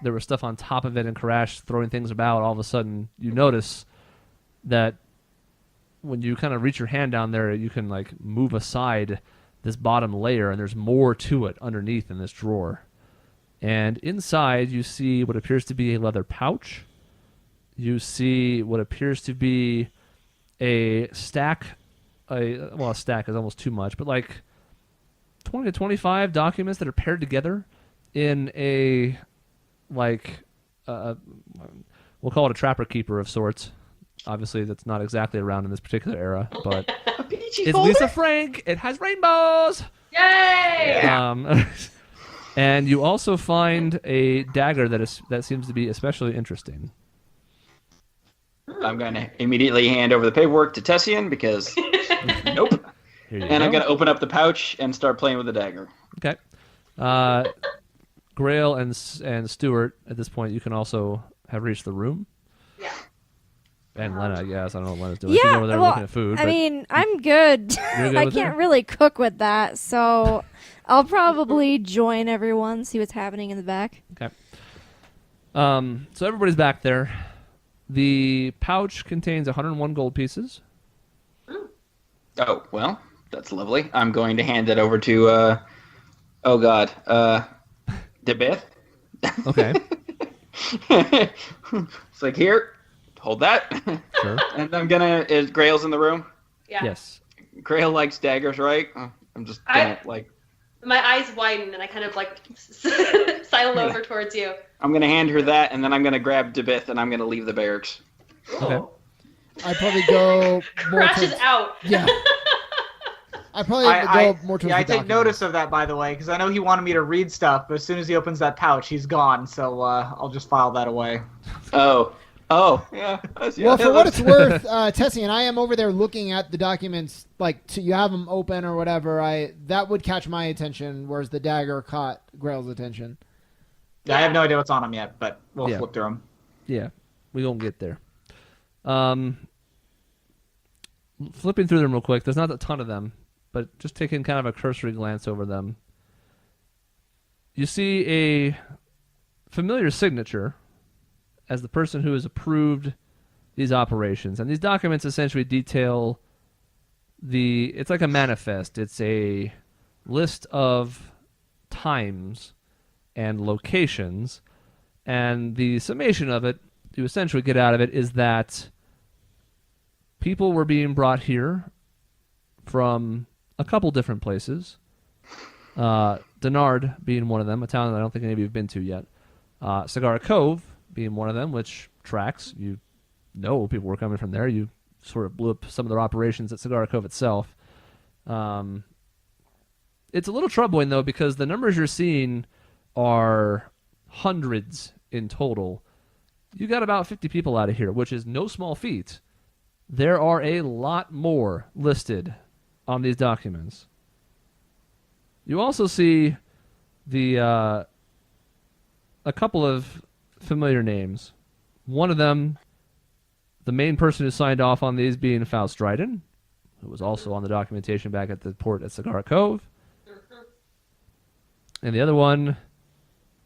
there was stuff on top of it, and Karash throwing things about. All of a sudden, you notice that when you kind of reach your hand down there, you can move aside this bottom layer, and there's more to it underneath in this drawer. And inside, you see what appears to be a leather pouch. You see what appears to be a stack. A stack is almost too much, but 20 to 25 documents that are paired together in a we'll call it a trapper keeper of sorts. Obviously, that's not exactly around in this particular era, but it's Lisa Frank. It has rainbows. Yay! And you also find a dagger that seems to be especially interesting. I'm going to immediately hand over the paperwork to Tessian because nope. Here you And go. I'm going to open up the pouch and start playing with the dagger. Okay. Grail and Stuart, at this point, you can also have reached the room. Yeah. And Lena, I guess. I don't know what Lena's doing. She's over there well, looking at food. I but mean, I'm good. You're good I with can't that? really cook with that, so I'll probably join everyone, see what's happening in the back. Okay. So everybody's back there. The pouch contains 101 gold pieces. Oh, well, That's lovely. I'm going to hand it over to, Debith. Okay. It's like, here, hold that. Sure. And I'm gonna. Is Grail's in the room? Yeah. Yes. Grail likes daggers, right? I'm just gonna My eyes widen and I kind of like sidle over towards you. I'm gonna hand her that, and then I'm gonna grab Debith, and I'm gonna leave the barracks. Okay. I probably go more Crashes towards, out. Yeah. I probably go more towards I the take document. notice of that, by the way, because I know he wanted me to read stuff, but as soon as he opens that pouch, he's gone, so I'll just file that away. Oh, yeah. Well, for what it's worth, Tessie and I am over there looking at the documents, like you have them open or whatever. That would catch my attention, whereas the dagger caught Grail's attention. Yeah, I have no idea what's on him yet, but we'll flip through them. Yeah, we gonna get there. Flipping through them real quick. There's not a ton of them, but just taking kind of a cursory glance over them. You see a familiar signature as the person who has approved these operations. And these documents essentially detail it's like a manifest. It's a list of times and locations. And the summation of it, you essentially get out of it, is that people were being brought here from a couple different places. Denard being one of them, a town that I don't think any of you have been to yet. Cigar Cove being one of them, which tracks. You know people were coming from there. You sort of blew up some of their operations at Cigar Cove itself. It's a little troubling, though, because the numbers you're seeing are hundreds in total. You got about 50 people out of here, which is no small feat. There are a lot more listed on these documents. You also see a couple of familiar names. One of them, the main person who signed off on these being Faust Dryden, who was also on the documentation back at the port at Cigar Cove. And the other one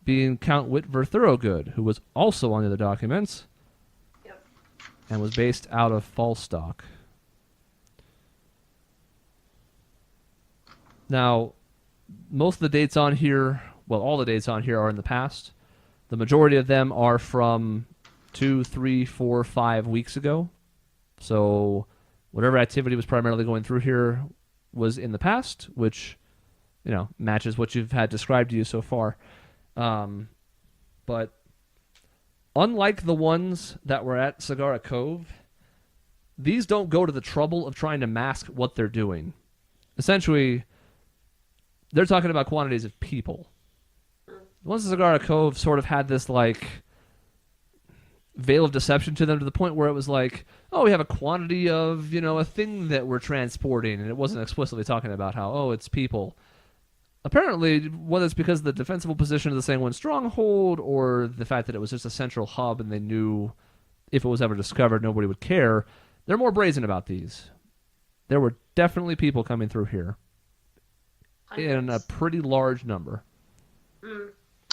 being Count Whitver Thorogood, who was also on the other documents and was based out of Falstock. Now, most of the dates on here, well, all the dates on here are in the past. The majority of them are from 2, 3, 4, 5 weeks ago. So whatever activity was primarily going through here was in the past, which, matches what you've had described to you so far. But unlike the ones that were at Cigar Cove, these don't go to the trouble of trying to mask what they're doing. Essentially, they're talking about quantities of people. The ones at Cigar Cove sort of had this, veil of deception to them, to the point where it was like, oh, we have a quantity of, a thing that we're transporting, and it wasn't explicitly talking about how, oh, it's people. Apparently, whether it's because of the defensible position of the Sanguine Stronghold, or the fact that it was just a central hub and they knew if it was ever discovered, nobody would care, they're more brazen about these. There were definitely people coming through here in a pretty large number.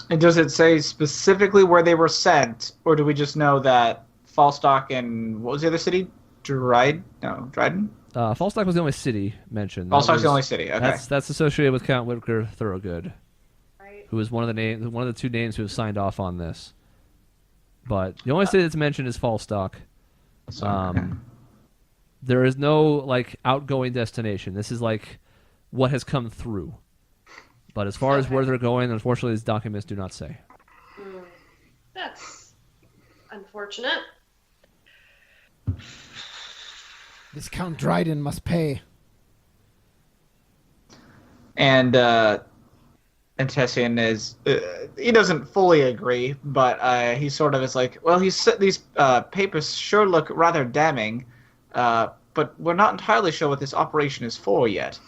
And does it say specifically where they were sent, or do we just know that Falstock and what was the other city? Dryden? Falstock was the only city mentioned. Falstock's the only city. Okay. That's associated with Count Whitver Thorogood, Right. who was one of the two names who was signed off on this. But the only city that's mentioned is Falstock. There is no outgoing destination. This is what has come through. But as far as where they're going, unfortunately, these documents do not say. That's unfortunate. This Count Dryden must pay. And Tessian is he doesn't fully agree, but he sort of is like, well, these papers sure look rather damning, but we're not entirely sure what this operation is for yet.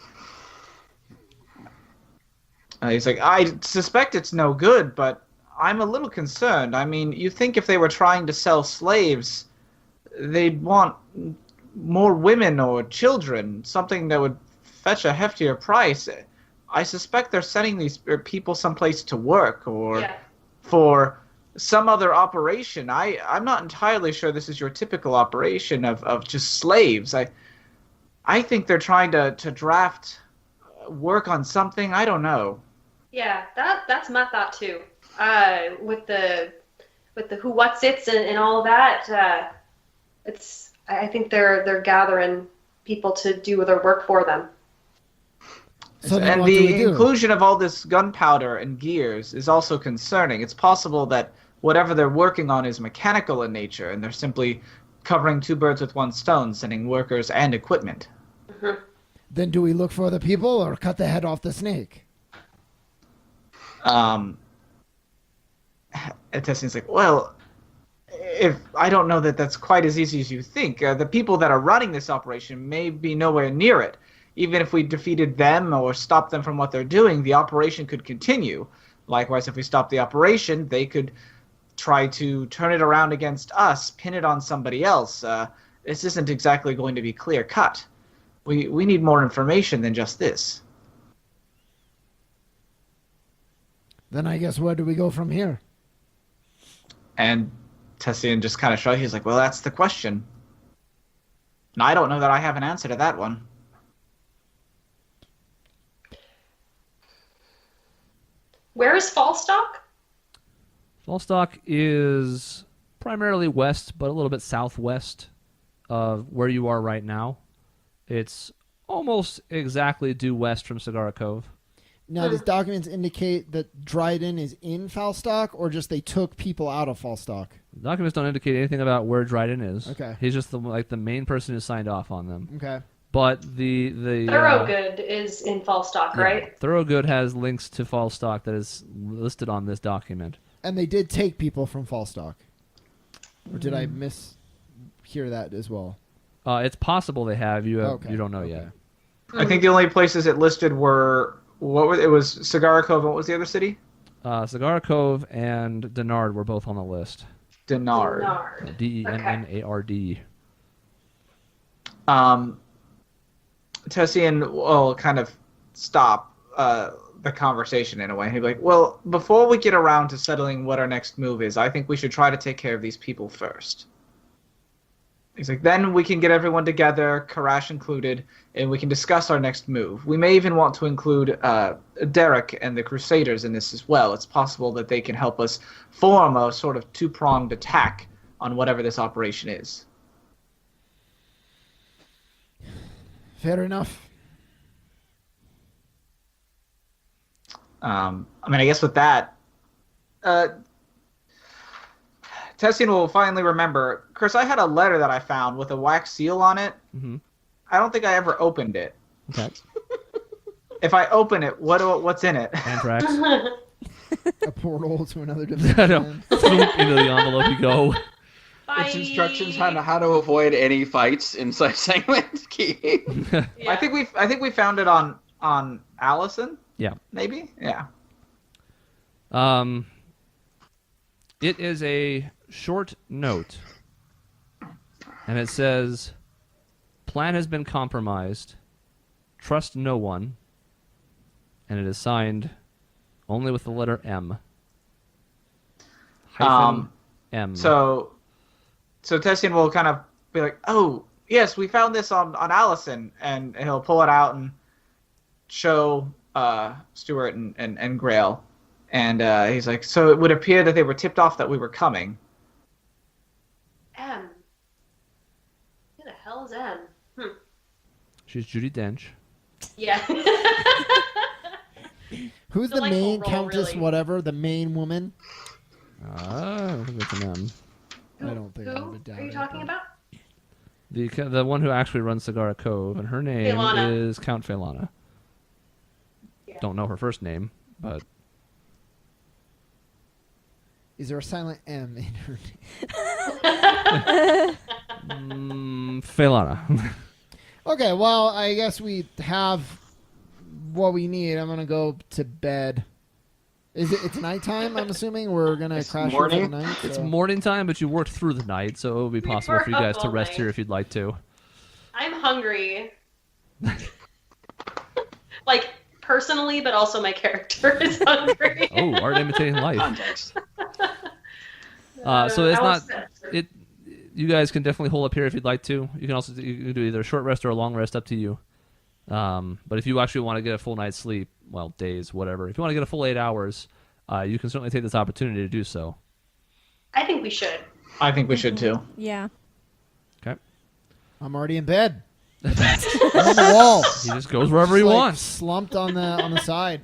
He's like, I suspect it's no good, but I'm a little concerned. I mean, you think if they were trying to sell slaves, they'd want more women or children, something that would fetch a heftier price. I suspect they're sending these people someplace to work or for some other operation. I'm not entirely sure this is your typical operation of just slaves. I think they're trying to draft work on something. I don't know. Yeah, that's my thought too. With the who what's its and all of that, I think they're gathering people to do their work for them. So then and what do we the do? inclusion of all this gunpowder and gears is also concerning. It's possible that whatever they're working on is mechanical in nature, and they're simply covering two birds with one stone, sending workers and equipment. Mm-hmm. Then do we look for the people or cut the head off the snake? And Tessian's like, well, if I don't know that that's quite as easy as you think. The people that are running this operation may be nowhere near it. Even if we defeated them or stopped them from what they're doing, the operation could continue. Likewise, if we stop the operation, they could try to turn it around against us, pin it on somebody else. This isn't exactly going to be clear cut. We need more information than just this. Then I guess where do we go from here? And Tessian just kind of shrugged. He's like, well, that's the question. And I don't know that I have an answer to that one. Where is Falstock? Falstock is primarily west, but a little bit southwest of where you are right now. It's almost exactly due west from Cigar Cove. Now, does documents indicate that Dryden is in Falstock, or just they took people out of Falstock? Documents don't indicate anything about where Dryden is. Okay. He's just the main person who signed off on them. Okay. But the Thoroughgood is in Falstock, right? Thoroughgood has links to Falstock that is listed on this document. And they did take people from Falstock. Or did I mishear that as well? It's possible they have. You Okay. you don't know yet. I think the only places it listed were it was Cigar Cove. What was the other city? Cigar Cove and Denard were both on the list. Denard. Dennard. Tessian will kind of stop the conversation in a way. He'd be like, well, before we get around to settling what our next move is, I think we should try to take care of these people first. He's like, then we can get everyone together, Karash included, and we can discuss our next move. We may even want to include Derek and the Crusaders in this as well. It's possible that they can help us form a sort of two-pronged attack on whatever this operation is. Fair enough. I mean, I guess with that, Tessian will finally remember. Chris, I had a letter that I found with a wax seal on it. Mm-hmm. I don't think I ever opened it. Okay. If I open it, what's in it? Anthrax. A portal to another I dimension. know. Swoop into the envelope you go. It's instructions on how to avoid any fights inside segment key. Yeah. I think we found it on Allison. Yeah. Maybe. Yeah. It is a short note, and it says, "Plan has been compromised. Trust no one." And it is signed only with the letter M. Hyphen M. So Tessian will kind of be like, "Oh, yes, we found this on Allison," and he'll pull it out and show Stuart and Grail, and he's like, "So it would appear that they were tipped off that we were coming." M. Who the hell is M? She's Judi Dench. Yeah. Who's the Delightful main role, countess, really. whatever, the main woman? I don't think it's an M. I don't think I would Who doubt are you it, talking but- about? The one who actually runs Cigar Cove, and her name Phelana. is Count Phelana. Yeah. Don't know her first name, but Is there a silent M in her name? Phelana. Okay, well, I guess we have what we need. I'm gonna go to bed. It's nighttime, I'm assuming? We're gonna It's crash morning. for the night. It's so- morning time, but you worked through the night, so it would be We possible for you were guys up to all rest night. here if you'd like to. I'm hungry. Like, personally, but also my character is hungry. Oh, art imitating life. Context. So it's I not was- it. you guys can definitely hold up here if you'd like to. You can also you can do either a short rest or a long rest, up to you. But if you actually want to get a full night's sleep, well, days, whatever. If you want to get a full 8 hours, you can certainly take this opportunity to do so. I think we should. I think we should too. Yeah. Okay. I'm already in bed. I'm on the wall. He just goes wherever he Just, like, wants. Slumped on the side.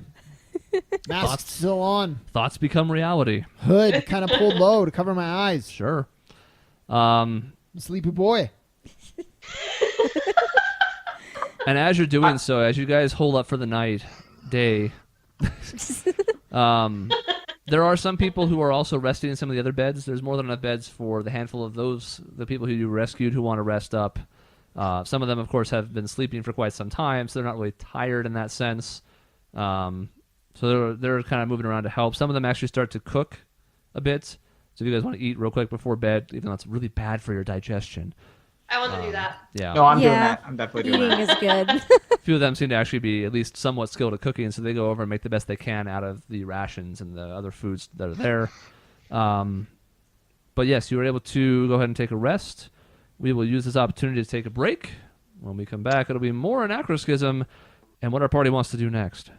Mask still on. Thoughts become reality. Hood kind of pulled low to cover my eyes. Sure. Sleepy boy. And as you're doing so, as you guys hold up for the day, there are some people who are also resting in some of the other beds. There's more than enough beds for the handful of the people who you rescued who want to rest up. Some of them, of course, have been sleeping for quite some time, so they're not really tired in that sense. So they're kind of moving around to help. Some of them actually start to cook a bit. So if you guys want to eat real quick before bed, even though it's really bad for your digestion. I want to do that. Yeah. No, I'm doing that. I'm definitely doing Eating that. is good. A few of them seem to actually be at least somewhat skilled at cooking, so they go over and make the best they can out of the rations and the other foods that are there. But yes, you were able to go ahead and take a rest. We will use this opportunity to take a break. When we come back, it'll be more Anachroschism and what our party wants to do next.